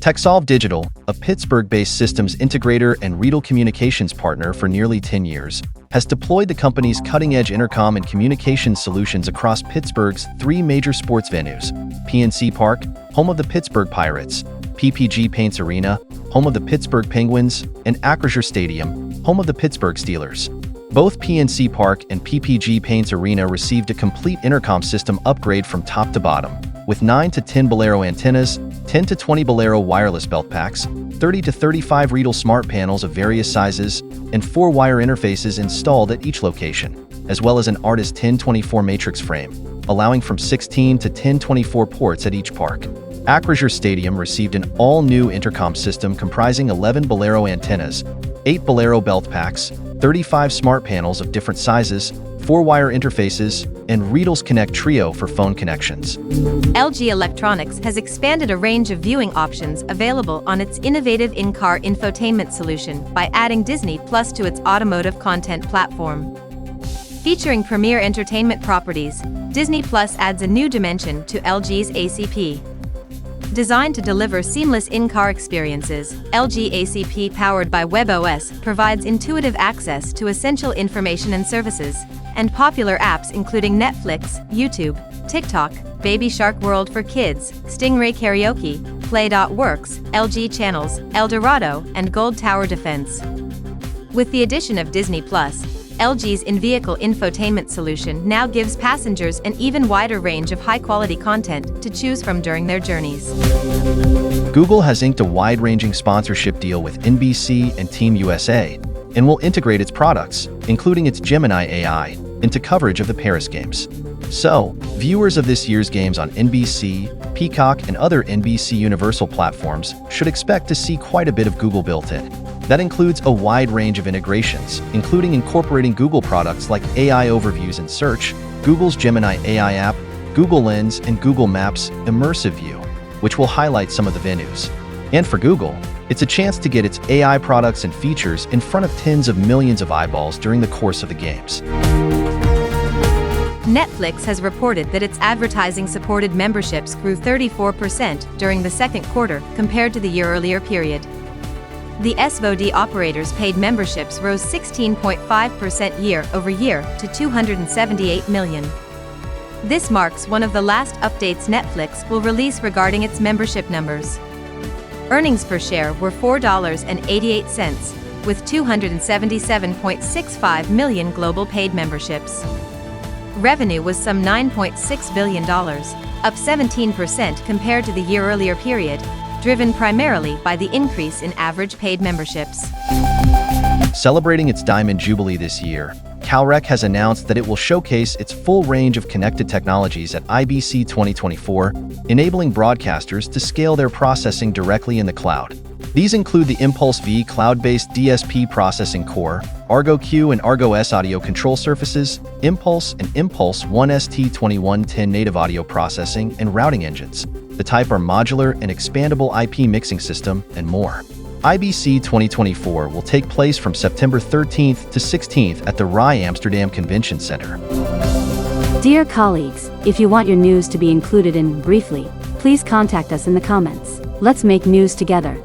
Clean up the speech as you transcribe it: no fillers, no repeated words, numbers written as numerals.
TechSolve Digital, a Pittsburgh-based systems integrator and Riedel communications partner for nearly 10 years, has deployed the company's cutting-edge intercom and communications solutions across Pittsburgh's three major sports venues: PNC Park, home of the Pittsburgh Pirates; PPG Paints Arena, home of the Pittsburgh Penguins; and Acrisure Stadium, home of the Pittsburgh Steelers. Both PNC Park and PPG Paints Arena received a complete intercom system upgrade from top to bottom, with 9 to 10 Bolero antennas, 10 to 20 Bolero wireless belt packs, 30 to 35 Riedel smart panels of various sizes, and 4 wire interfaces installed at each location, as well as an Artis 1024 matrix frame, allowing from 16 to 1024 ports at each park. Acrisure Stadium received an all-new intercom system comprising 11 Bolero antennas, 8 Bolero belt packs, 35 smart panels of different sizes, 4 wire interfaces, and Riedel's Connect Trio for phone connections. LG Electronics has expanded a range of viewing options available on its innovative in-car infotainment solution by adding Disney Plus to its automotive content platform. Featuring premier entertainment properties, Disney Plus adds a new dimension to LG's ACP. Designed to deliver seamless in-car experiences, LG ACP powered by WebOS provides intuitive access to essential information and services, and popular apps including Netflix, YouTube, TikTok, Baby Shark World for Kids, Stingray Karaoke, Play.Works, LG Channels, Eldorado, and Gold Tower Defense. With the addition of Disney Plus, LG's in-vehicle infotainment solution now gives passengers an even wider range of high-quality content to choose from during their journeys. Google has inked a wide-ranging sponsorship deal with NBC and Team USA and will integrate its products, including its Gemini AI, into coverage of the Paris Games. So, viewers of this year's games on NBC, Peacock, and other NBC Universal platforms should expect to see quite a bit of Google built in. That includes a wide range of integrations, including incorporating Google products like AI Overviews and Search, Google's Gemini AI app, Google Lens, and Google Maps Immersive View, which will highlight some of the venues. And for Google, it's a chance to get its AI products and features in front of tens of millions of eyeballs during the course of the games. Netflix has reported that its advertising-supported memberships grew 34% during the second quarter compared to the year-earlier period. The SVOD operators' paid memberships rose 16.5% year-over-year to 278 million. This marks one of the last updates Netflix will release regarding its membership numbers. Earnings per share were $4.88, with 277.65 million global paid memberships. Revenue was some $9.6 billion, up 17% compared to the year-earlier period, driven primarily by the increase in average paid memberships. Celebrating its Diamond Jubilee this year, Calrec has announced that it will showcase its full range of connected technologies at IBC 2024, enabling broadcasters to scale their processing directly in the cloud. These include the Impulse V cloud-based DSP processing core, Argo Q and Argo S audio control surfaces, Impulse and Impulse One ST2110 native audio processing and routing engines. The type are modular and expandable IP mixing system, and more. IBC 2024 will take place from September 13th to 16th at the RAI Amsterdam Convention Center. Dear colleagues, if you want your news to be included in Briefly, please contact us in the comments. Let's make news together.